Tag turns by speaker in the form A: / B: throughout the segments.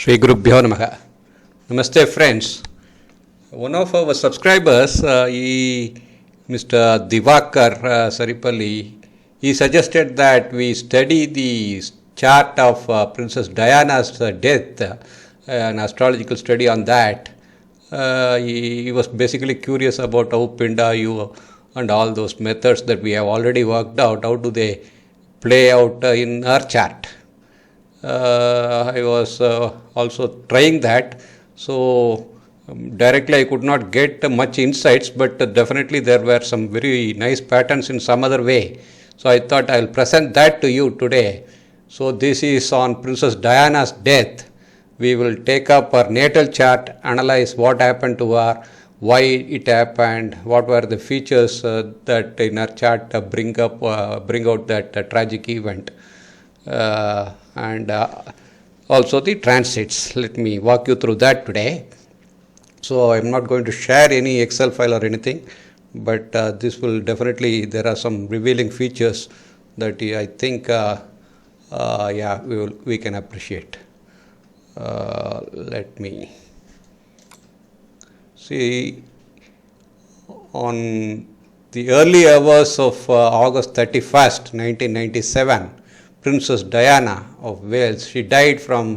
A: Shri Gurubhyo Namaha. Namaste friends. One of our subscribers, Mr. Divakar Saripalli, he suggested that we study the chart of Princess Diana's death, an astrological study on that. He was basically curious about how Pinda and all those methods that we have already worked out, how do they play out in her chart. I was also trying that, so directly I could not get much insights, but definitely there were some very nice patterns in some other way. So I thought I will present that to you today. So this is on Princess Diana's death. We will take up her natal chart, analyze what happened to her, why it happened, what were the features that in her chart bring out that tragic event. And also the transits. Let me walk you through that today. So I'm not going to share any Excel file or anything, but this will definitely, there are some revealing features that I think we can appreciate. Let me see. On the early hours of August 31st, 1997, Princess Diana of Wales, she died from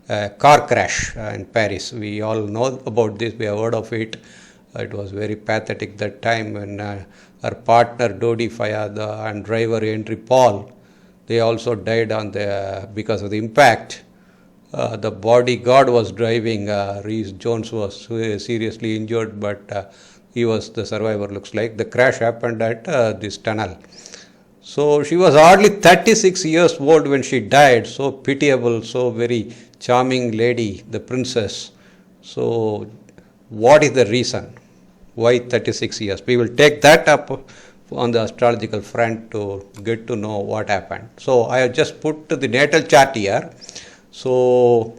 A: a car crash in Paris. We all know about this, we have heard of it. It was very pathetic that time when her partner Dodi Fayad and driver Henry Paul, they also died because of the impact. The bodyguard was driving, Rhys Jones was seriously injured, but he was the survivor, looks like. The crash happened at this tunnel. So she was hardly 36 years old when she died. So pitiable, so very charming lady, the princess. So what is the reason? Why 36 years? We will take that up on the astrological front to get to know what happened. So I have just put the natal chart here. So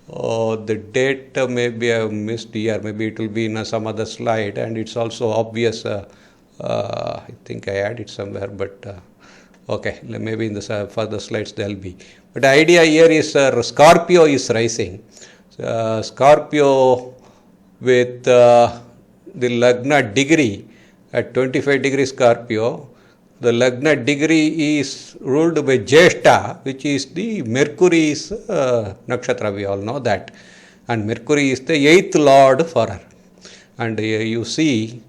A: the date maybe I have missed here. Maybe it will be in some other slide, and it's also obvious. I think I added somewhere, but okay, maybe in the further slides there will be. But the idea here is Scorpio is rising. Scorpio with the Lagna degree at 25 degrees Scorpio. The Lagna degree is ruled by Jyeshta, which is the Mercury's nakshatra, we all know that. And Mercury is the 8th lord for her. And you see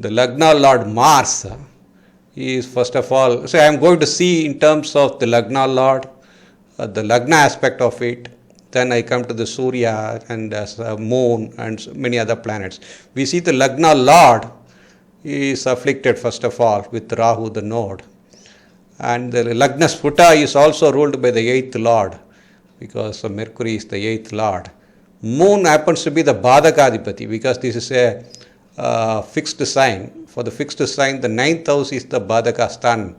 A: the Lagna Lord Mars is first of all, so I am going to see in terms of the Lagna Lord, the Lagna aspect of it. Then I come to the Surya and Moon and many other planets. We see the Lagna Lord is afflicted first of all with Rahu, the node. And the Lagna Sputa is also ruled by the 8th Lord because Mercury is the 8th Lord. Moon happens to be the Badakadipati because this is a fixed sign. For the fixed sign, the 9th house is the Badaka Stan,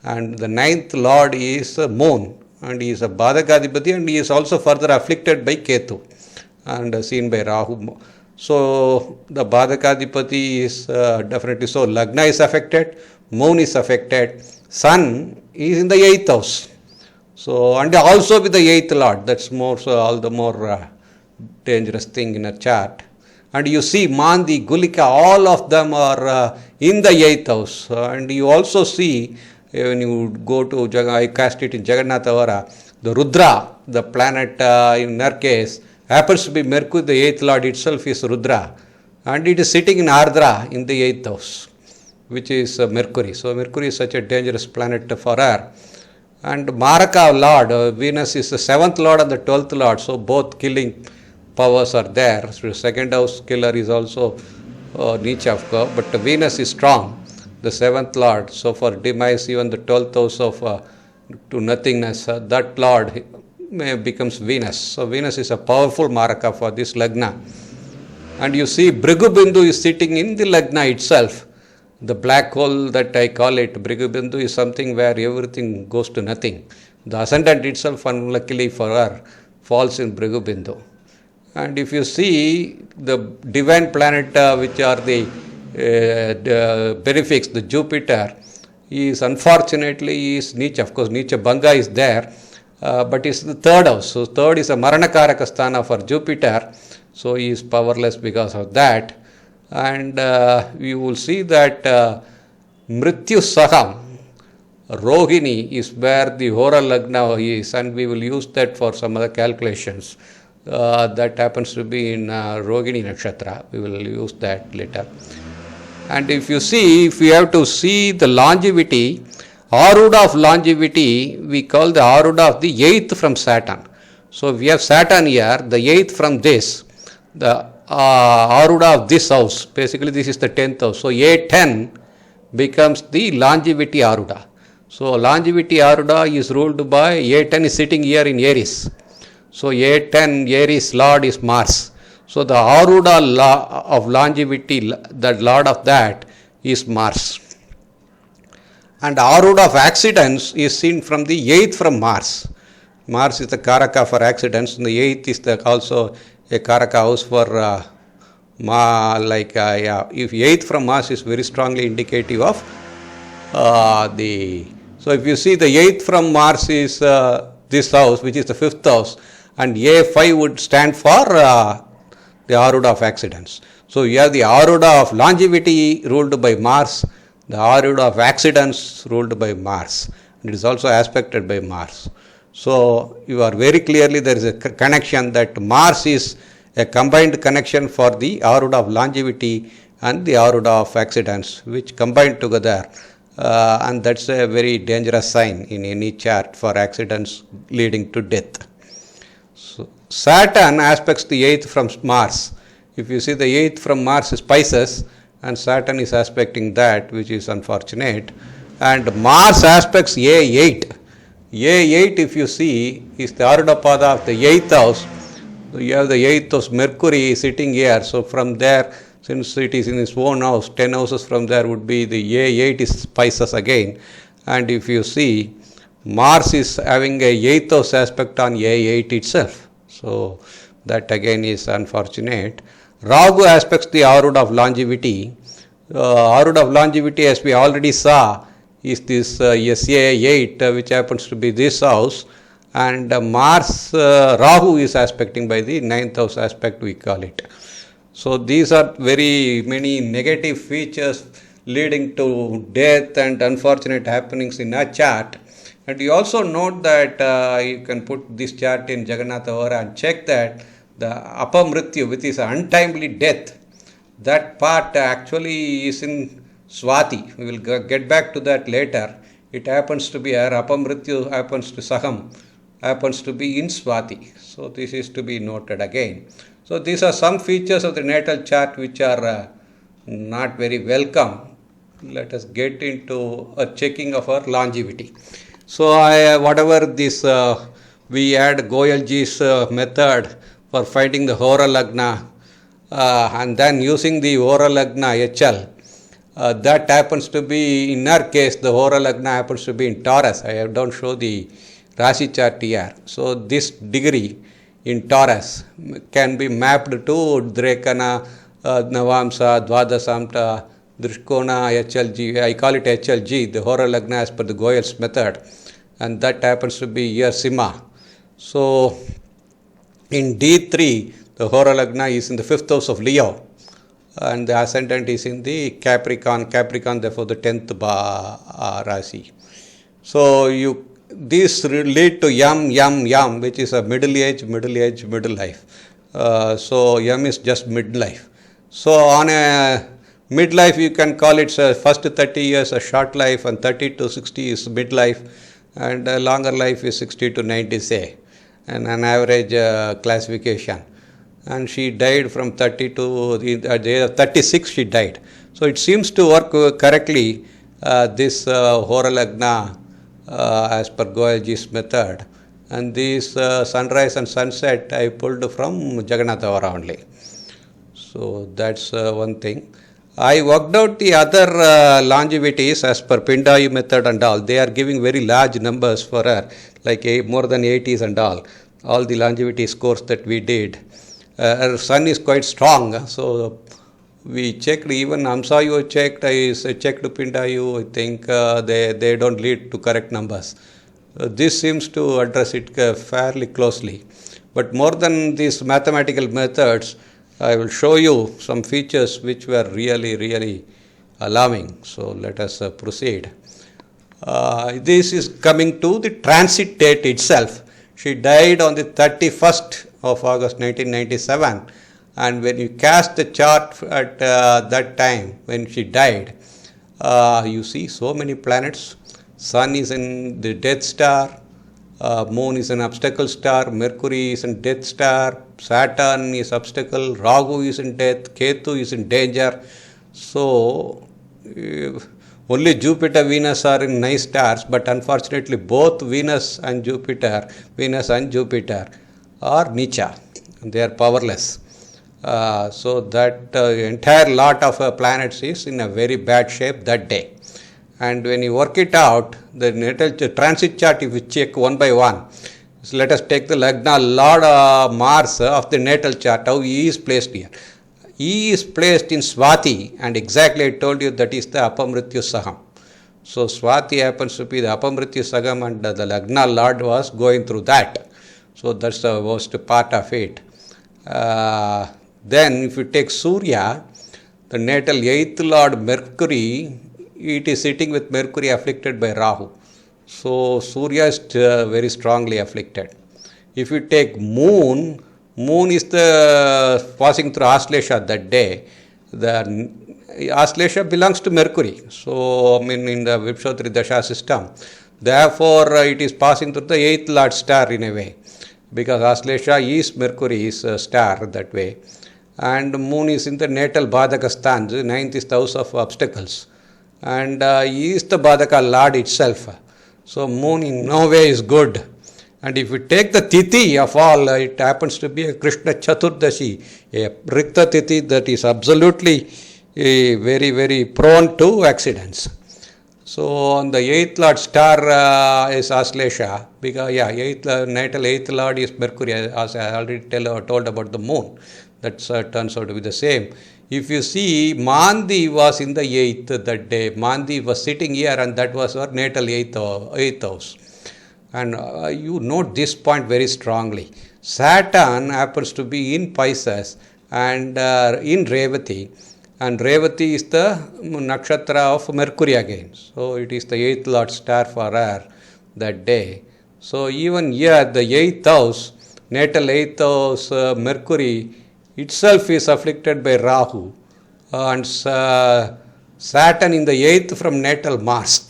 A: and the 9th Lord is Moon, and he is a Badakadipati, and he is also further afflicted by Ketu and seen by Rahu. So the Badakadipati is definitely so. Lagna is affected, Moon is affected, Sun is in the 8th house. So and also with the 8th Lord, that's more so all the more dangerous thing in a chart. And you see Mandi, Gulika, all of them are in the 8th house. And you also see, when you go to, I cast it in Jagannathavara, the Rudra, the planet in her case, happens to be Mercury, the 8th Lord itself is Rudra. And it is sitting in Ardra in the 8th house, which is Mercury. So Mercury is such a dangerous planet for her. And Maraka Lord, Venus is the 7th Lord and the 12th Lord. So both killing powers are there. So second house killer is also Nicha, but Venus is strong, the 7th Lord. So for demise, even the 12th house of to nothingness, that Lord becomes Venus. So Venus is a powerful Maraka for this Lagna. And you see Bhrigu Bindu is sitting in the Lagna itself. The black hole that I call it, Bhrigu Bindu, is something where everything goes to nothing. The ascendant itself, unluckily for her, falls in Bhrigu Bindu. And if you see the divine planet, which are the benefics, the Jupiter, is unfortunately is Nietzsche. Of course, Nietzsche Banga is there, but it's the third house. So third is a Maranakaraka sthana for Jupiter. So he is powerless because of that. And you will see that Mrityu Saham, Rohini is where the Hora Lagna is, and we will use that for some other calculations. That happens to be in Rohini Nakshatra. We will use that later. And if you have to see the longevity, Aruda of longevity, we call the Aruda of the 8th from Saturn. So if we have Saturn here, the 8th from this, the Aruda of this house, basically this is the 10th house. So A10 becomes the longevity Aruda. So longevity Aruda is ruled by, A10 is sitting here in Aries. So A10 Aries Lord is Mars. So the Aruda of longevity, the Lord of that is Mars. And Aruda of accidents is seen from the 8th from Mars. Mars is the Karaka for accidents, and the 8th is also a Karaka house for if 8th from Mars is very strongly indicative of so if you see the 8th from Mars is this house, which is the 5th house, and A5 would stand for the Aruda of accidents. So you have the Aruda of longevity ruled by Mars, the Aruda of accidents ruled by Mars. It is also aspected by Mars. So you are very clearly there is a connection that Mars is a combined connection for the Aruda of longevity and the Aruda of accidents, which combined together, and that's a very dangerous sign in any chart for accidents leading to death. So Saturn aspects the 8th from Mars. If you see the 8th from Mars is Pisces, and Saturn is aspecting that, which is unfortunate. And Mars aspects A8. A8, if you see, is the Aruda Pada of the 8th house. So you have the 8th house, Mercury sitting here. So from there, since it is in its own house, 10 houses from there would be the A8 is Pisces again. And if you see, Mars is having a 8th house aspect on A8 itself. So that again is unfortunate. Rahu aspects the Aruda of longevity. Aruda of longevity, as we already saw, is this SA8, which happens to be this house, and Mars, Rahu is aspecting by the 9th house aspect, we call it. So these are very many negative features leading to death and unfortunate happenings in a chart. And you also note that you can put this chart in Jagannatha Hora and check that the Apamrityu, which is untimely death, that part actually is in Swati. We will get back to that later. It happens to be Apamrityu happens to Saham, happens to be in Swati. So this is to be noted again. So these are some features of the natal chart which are not very welcome. Let us get into a checking of our longevity. So whatever this we had Goyalji's method for finding the Hora Lagna and then using the Hora Lagna HL. That happens to be, in our case, the Hora Lagna happens to be in Taurus. I don't show the Rashi chart here. So this degree in Taurus can be mapped to Drekana, Navamsa, Dvadasamta, Drishkona, HLG. I call it HLG, the Hora Lagna as per the Goyal's method. And that happens to be here Sima. So in D3, the Hora Lagna is in the 5th house of Leo, and the ascendant is in the Capricorn, therefore the 10th Rashi. So this lead to Yam, which is a middle age, middle life. So Yam is just midlife. So on a midlife, you can call it first 30 years a short life, and 30 to 60 is midlife, and a longer life is 60 to 90, say, and an average classification. And she died from 30 to at the age of 36 she died. So it seems to work correctly, this Hora Lagna as per Goyalji's method. And this sunrise and sunset I pulled from Jagannatha Hora only. So that's one thing. I worked out the other longevities as per Pindayu method and all. They are giving very large numbers for her, like more than 80s and all the longevity scores that we did. Her sun is quite strong, so we checked, even Amsayu checked, I checked Pindayu, I think they don't lead to correct numbers. This seems to address it fairly closely. But more than these mathematical methods, I will show you some features which were really alarming. So let us proceed. This is coming to the transit date itself. She died on the 31st of August 1997, and when you cast the chart at that time when she died, you see so many planets. Sun is in the death star, Moon is an obstacle star, Mercury is in death star, Saturn is obstacle, Rahu is in death, Ketu is in danger. So only Jupiter, Venus are in nice stars, but unfortunately both Venus and Jupiter are Nicha. They are powerless. So that entire lot of planets is in a very bad shape that day. And when you work it out, the natal transit chart, if you check one by one, so let us take the Lagna Lord Mars of the natal chart, how he is placed here. He is placed in Swati, and exactly I told you that is the Apamrityu Sagam. So Swati happens to be the Apamrityu Sagam, and the Lagna Lord was going through that. So that's the worst part of it. Then if you take Surya, the natal 8th Lord Mercury, it is sitting with Mercury afflicted by Rahu. So Surya is very strongly afflicted. If you take Moon is the passing through Aslesha that day. The Aslesha belongs to Mercury. So in the Vipshotri Dasha system, therefore it is passing through the 8th Lord star in a way, because Aslesha is Mercury's star that way. And Moon is in the natal Badaka Stan, the 9th house of obstacles. And he is the Badaka Lord itself. So Moon in no way is good. And if you take the Tithi of all, it happens to be a Krishna Chaturdashi, a Rikta Tithi that is absolutely very prone to accidents. So on the 8th Lord star is Aslesha, because natal 8th Lord is Mercury, as I already told about the Moon. That turns out to be the same. If you see, Mandi was in the 8th that day. Mandi was sitting here, and that was our natal 8th house. And you note this point very strongly. Saturn happens to be in Pisces and in Revati. And Revati is the nakshatra of Mercury again. So it is the 8th Lord star for her that day. So even here, the 8th house, natal 8th house, Mercury itself is afflicted by Rahu, and Saturn in the 8th from natal Mars.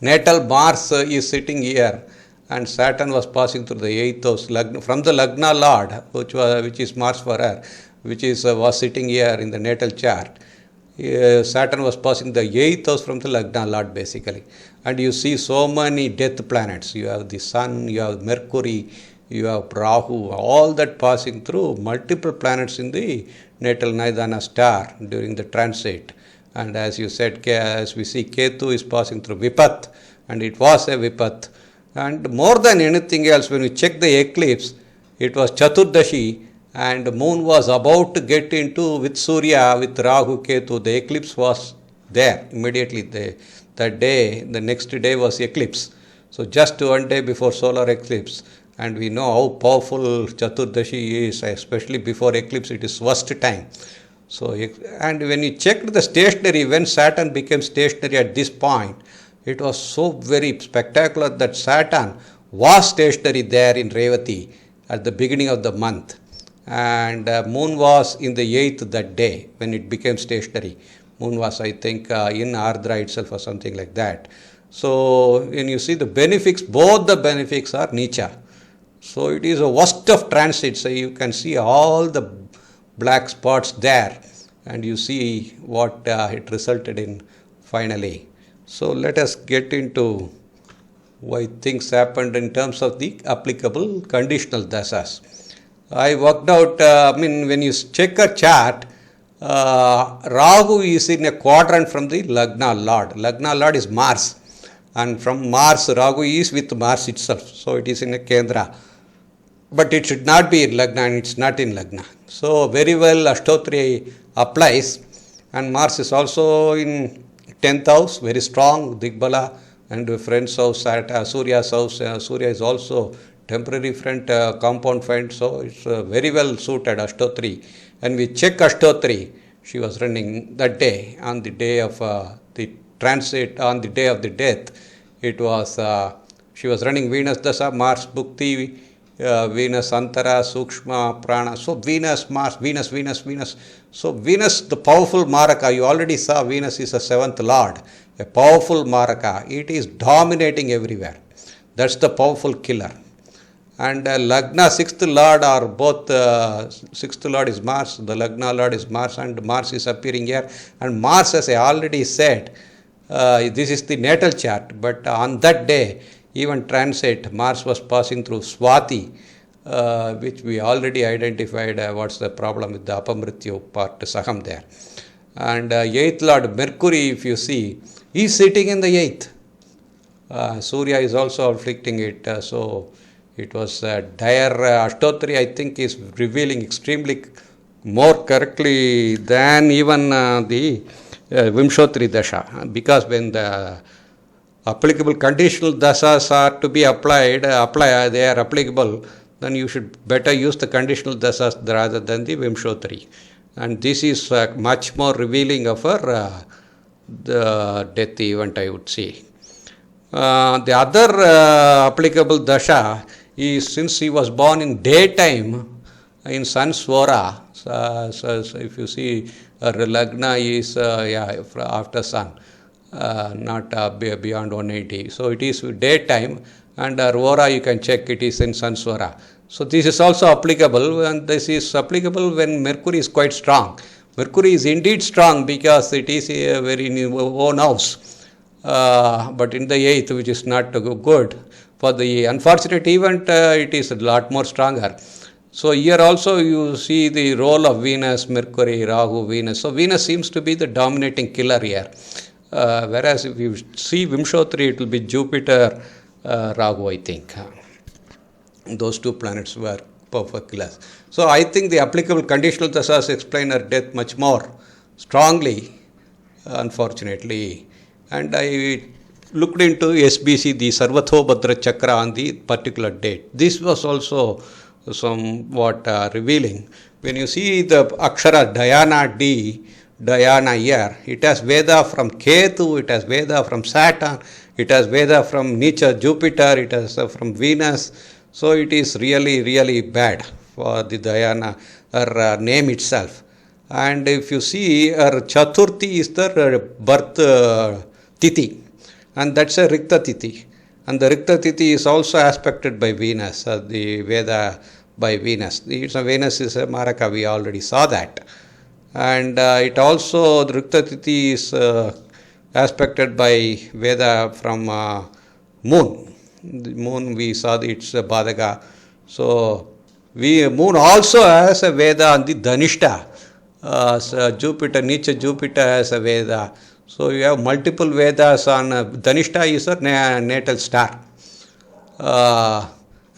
A: Natal Mars is sitting here, and Saturn was passing through the 8th house from the Lagna Lord, which is Mars for her, which was sitting here in the natal chart. Saturn was passing the 8th house from the Lagna Lord basically. And you see so many death planets. You have the Sun, you have Mercury, you have Rahu, all that passing through multiple planets in the natal Nidana star during the transit. And as you said, as we see, Ketu is passing through Vipat, and it was a Vipat. And more than anything else, when we check the eclipse, it was Chaturdashi, and Moon was about to get into with Surya, with Rahu, Ketu. The eclipse was there immediately. The next day was eclipse. So just 1 day before solar eclipse. And we know how powerful Chaturdashi is, especially before eclipse, it is worst time. So, and when you checked the stationary, when Saturn became stationary at this point, it was so very spectacular that Saturn was stationary there in Revati at the beginning of the month. And Moon was in the 8th that day when it became stationary. Moon was, I think, in Ardra itself or something like that. So, when you see the benefics, both the benefics are Nicha. So it is a worst of transit. So you can see all the black spots there, and you see what it resulted in finally. So let us get into why things happened in terms of the applicable conditional dasas. I worked out, when you check a chart, Rahu is in a quadrant from the Lagna Lord. Lagna Lord is Mars, and from Mars, Rahu is with Mars itself. So it is in a Kendra. But it should not be in Lagna, and it's not in Lagna. So very well Ashtotri applies, and Mars is also in 10th house, very strong, Digbala, and friend's house at Surya's house. Surya is also temporary friend, compound friend, so it's very well suited Ashtotri. And we check Ashtotri, she was running that day, on the day of the transit, on the day of the death. It was, she was running Venus Dasa, Mars Bhukti, Venus Antara, Sukshma, Prana. So Venus, Mars, Venus. So Venus, the powerful Maraka, you already saw Venus is a seventh lord, a powerful Maraka. It is dominating everywhere. That's the powerful killer. And Lagna, sixth lord, are both, sixth lord is Mars, the Lagna lord is Mars, and Mars is appearing here. And Mars, as I already said, this is the natal chart, but on that day, even transit, Mars was passing through Swati, which we already identified what's the problem with the Apamrityu part, Saham there. And 8th Lord Mercury, if you see, is sitting in the 8th. Surya is also afflicting it. So it was dire. Ashtotri, I think, is revealing extremely more correctly than even the Vimshotri Dasha. Because when the applicable conditional dasas are to be applied, they are applicable, then you should better use the conditional dasas rather than the Vimshotri. And this is much more revealing of her the death event, I would say. The other applicable dasha is, since he was born in daytime in Sun Swara, so if you see her Lagna is after Sun. Not beyond 180. So it is daytime, and Aurora you can check, it is in Sanswara. So this is also applicable, and this is applicable when Mercury is quite strong. Mercury is indeed strong because it is a very own house, but in the 8th, which is not good. For the unfortunate event, it is a lot more stronger. So here also you see the role of Venus, Mercury, Rahu, Venus. So Venus seems to be the dominating killer here. Whereas if you see Vimshotri, it will be Jupiter, Rahu, I think. Those two planets were perfect killers. So I think the applicable conditional dasas explain her death much more strongly, unfortunately. And I looked into SBC, the Sarvatobhadra Chakra, on the particular date. This was also somewhat revealing. When you see the Akshara Dhyana D, Dhyana here, it has Veda from Ketu, it has Veda from Saturn, it has Veda from Nicha Jupiter, it has from Venus. So it is really, really bad for the Dhyana, her name itself. And if you see, her Chaturthi is the birth Tithi, and that's a Rikta Tithi. And the Rikta Tithi is also aspected by Venus, the Veda by Venus. Venus is a Maraka, we already saw that. And it also, the Rikta Tithi is aspected by Veda from Moon. The Moon, we saw that it's a Badaka. So, Moon also has a Veda on the Dhanishta. So Jupiter, Nicha Jupiter has a Veda. So, you have multiple Vedas on Dhanishta is a natal star.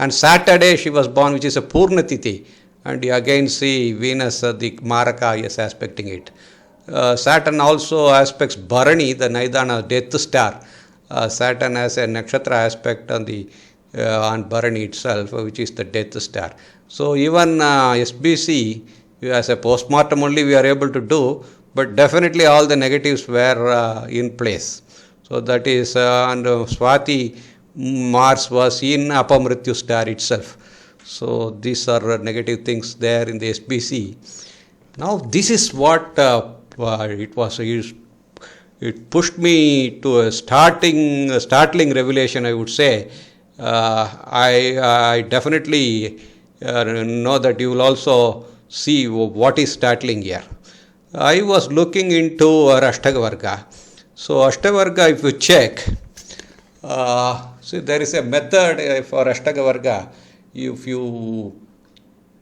A: And Saturday she was born, which is a Purna Tithi. And you again see Venus, the Maraka is aspecting it. Saturn also aspects Bharani, the Naidana death star. Saturn has a nakshatra aspect on the on Bharani itself, which is the death star. So even SBC, as a postmortem only we are able to do, but definitely all the negatives were in place. So that is, and Swati, Mars was in Apamrityu star itself. So these are negative things there in the SBC. Now this is what it was. It pushed me to a startling revelation, I would say. I definitely know that you will also see what is startling here. I was looking into our Ashtagavarga. So Ashtagavarga, if you check, see there is a method for Ashtagavarga. If you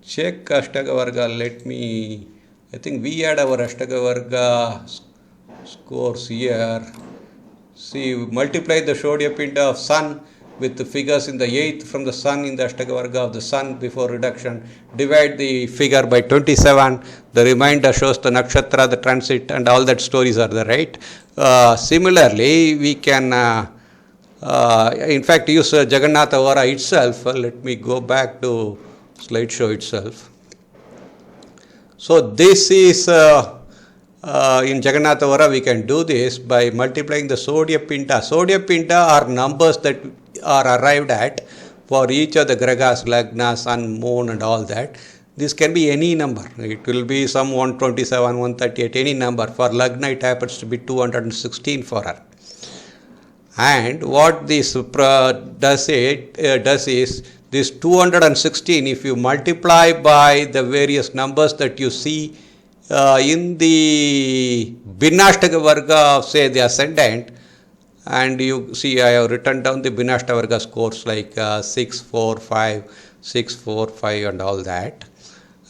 A: check Ashtagavarga, I think we had our Ashtagavarga scores here. See, multiply the Shodyapinda of Sun with the figures in the 8th from the Sun in the Ashtagavarga of the Sun before reduction. Divide the figure by 27. The remainder shows the nakshatra, the transit, and all that stories are there, right? Similarly, we can In fact, use Jagannatha Vara itself. Let me go back to slideshow itself. So this is in Jagannatha Vara we can do this by multiplying the Sodya Pinta. Sodya Pinta are numbers that are arrived at for each of the Gragas, Lagna, Sun, Moon and all that. This can be any number. It will be some 127, 138, any number. For Lagna it happens to be 216 for her. And what this does is this 216, if you multiply by the various numbers that you see in the Bhinnashtaka Varga of say the ascendant, and you see I have written down the Bhinnashtaka Varga scores like 6, 4, 5, 6, 4, 5 and all that.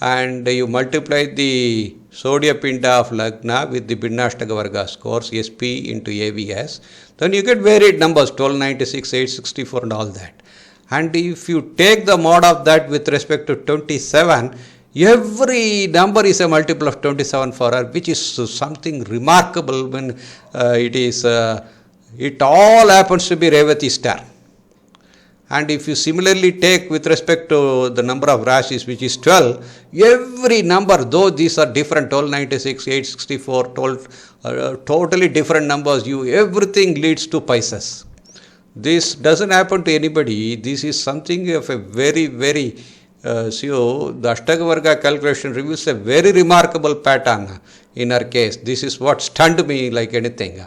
A: And you multiply the Sodya Pinta of Lagna with the Bhinnashtaka Varga scores, SP into AVS, then you get varied numbers, 1296, 864 and all that. And if you take the mod of that with respect to 27, every number is a multiple of 27 for her, which is something remarkable when it all happens to be Revati star. And if you similarly take with respect to the number of Rashis, which is 12, every number, though these are different, 1296, 864, 12, totally different numbers, everything leads to Pisces. This doesn't happen to anybody. This is something of a very, very, the Ashtaka Varga calculation reveals a very remarkable pattern in our case. This is what stunned me like anything.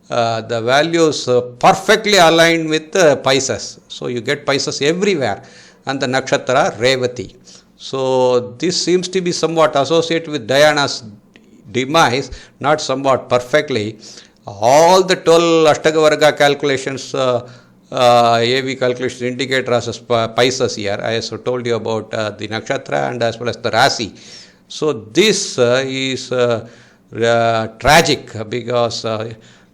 A: The values perfectly aligned with Pisces. So you get Pisces everywhere, and the nakshatra Revati. So this seems to be somewhat associated with Diana's demise, not somewhat perfectly. All the 12 Ashtaka Varga calculations, AV calculations indicate as Pisces here. I also told you about the nakshatra and as well as the Rasi. So this is tragic because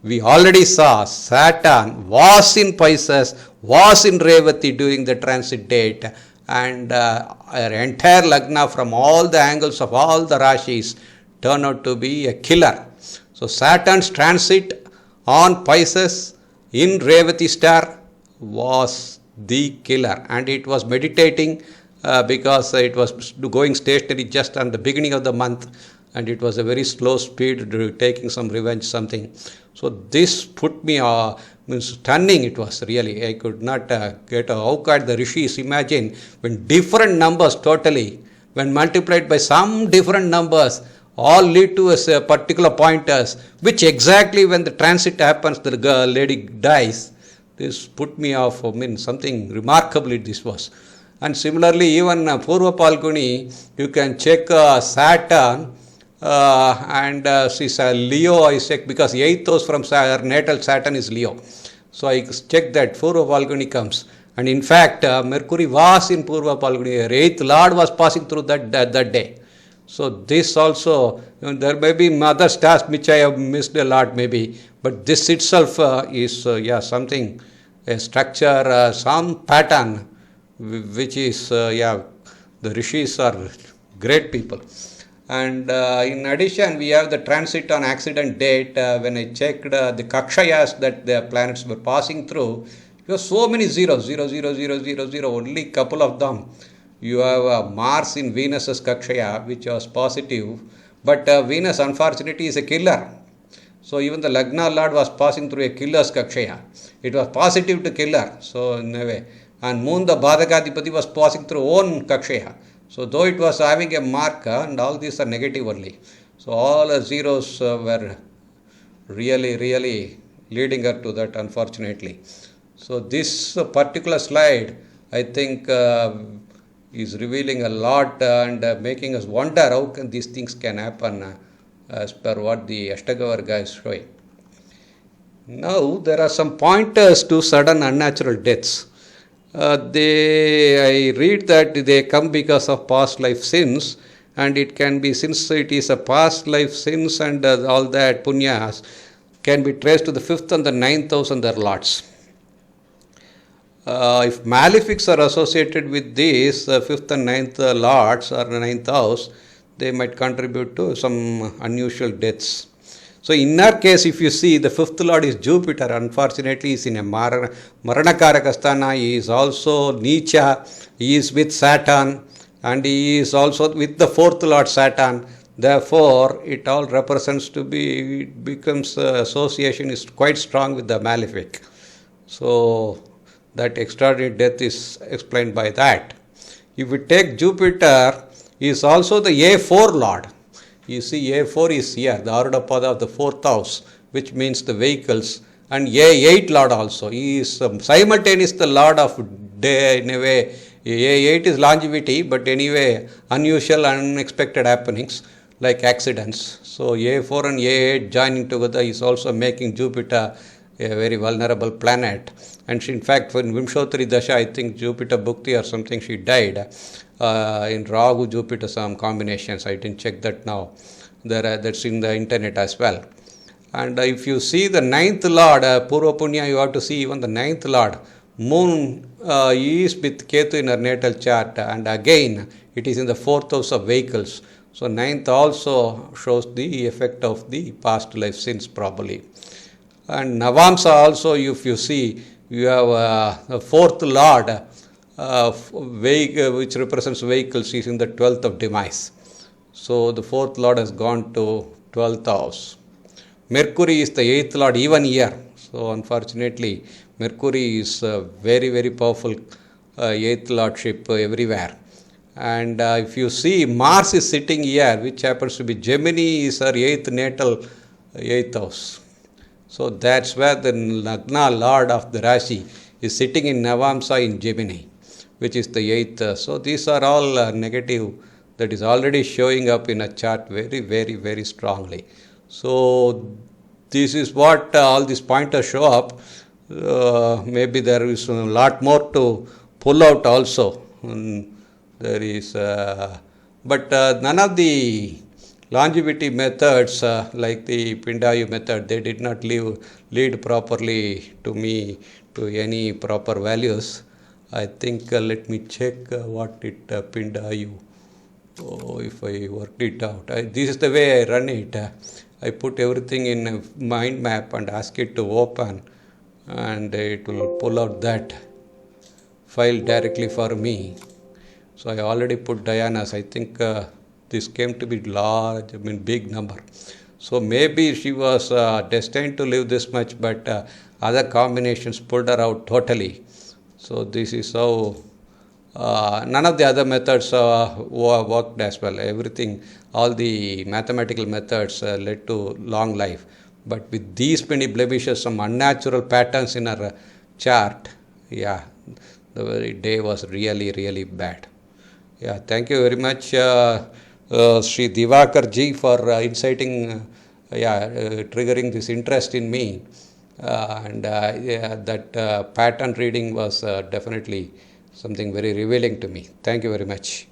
A: we already saw Saturn was in Pisces, was in Revati during the transit date, and our entire Lagna from all the angles of all the Rashis turned out to be a killer. So Saturn's transit on Pisces in Revati star was the killer, and it was meditating because it was going stationary just on the beginning of the month, and it was a very slow speed, taking some revenge something. So this put me stunning. It was really, I could not get how could the rishis imagine when different numbers totally, when multiplied by some different numbers, all lead to a particular pointers, which exactly when the transit happens, the lady dies. This put me off. Something remarkably this was. And similarly, even Purva Palguni, you can check Saturn. And she's a Leo, I check because 8th house from natal Saturn is Leo. So I check that Purva Palguni comes. And in fact, Mercury was in Purva Palguni. Her 8th Lord was passing through that day. So this also, there may be other stars which I have missed a lot maybe. But this itself is something, a structure, some pattern, which is, the rishis are great people. And in addition, we have the transit on accident date. When I checked the Kakshayas that the planets were passing through, there were so many zeros, 0, 0, 0, 0, 0, only couple of them. You have Mars in Venus's Kakshaya, which was positive, but Venus unfortunately is a killer. So even the Lagna Lord was passing through a killer's Kakshaya. It was positive to killer, so in a way. And Moon, the Bhadakadipati, was passing through own Kakshaya. So though it was having a mark, and all these are negative only. So all the zeros were really leading her to that, unfortunately. So this particular slide, I think, is revealing a lot and making us wonder how these things can happen as per what the Ashtaka Varga is showing. Now there are some pointers to sudden unnatural deaths. I read that they come because of past life sins, and it can be, since it is a past life sins and all that punyas, can be traced to the 5th and the 9th house and their lords. If malefics are associated with these 5th and 9th lords or 9th house, they might contribute to some unusual deaths. So in our case, if you see, the fifth lord is Jupiter. Unfortunately, he is in a Maranakaraka. He is also Nicha. He is with Saturn, and he is also with the fourth lord Saturn. Therefore, it all represents to be, it becomes association is quite strong with the malefic. So that extraordinary death is explained by that. If we take Jupiter, he is also the A4 lord. You see, A4 is here, the Arudapada of the fourth house, which means the vehicles, and A8 lord also. He is simultaneous the lord of day in a way. A8 is longevity, but anyway, unusual, unexpected happenings like accidents. So A4 and A8 joining together is also making Jupiter a very vulnerable planet. And in fact, in Vimshotri Dasha, I think Jupiter Bhukti or something, she died. In Rahu Jupiter, some combinations. I didn't check that now. That's in the internet as well. And if you see the ninth lord, Purva Punya, you have to see even the ninth lord. Moon is with Ketu in her natal chart, and again it is in the fourth house of vehicles. So ninth also shows the effect of the past life sins probably. And Navamsa also, if you see, you have the fourth lord, which represents vehicles, is in the 12th of demise. So the fourth lord has gone to 12th house. Mercury is the 8th lord even here. So unfortunately, Mercury is very, very powerful 8th lordship everywhere. And if you see, Mars is sitting here, which happens to be Gemini, is her 8th natal 8th house. So that's where the Lagna lord of the Rashi is sitting in Navamsa in Gemini, which is the 8th. So these are all negative that is already showing up in a chart very, very, very strongly. So this is what all these pointers show up. Maybe there is a lot more to pull out also. There is, but none of the longevity methods like the Pindayu method, they did not lead properly to me to any proper values. I think let me check what it Pindayu. Oh, if I worked it out. This is the way I run it. I put everything in a mind map and ask it to open, and it will pull out that file directly for me. So I already put Diana's. I think this came to be large, big number. So maybe she was destined to live this much, but other combinations pulled her out totally. So this is how none of the other methods worked as well. Everything, all the mathematical methods led to long life. But with these many blemishes, some unnatural patterns in our chart, yeah, the very day was really, really bad. Yeah, thank you very much, Sri Divakar ji, for inciting, triggering this interest in me. That pattern reading was definitely something very revealing to me. Thank you very much.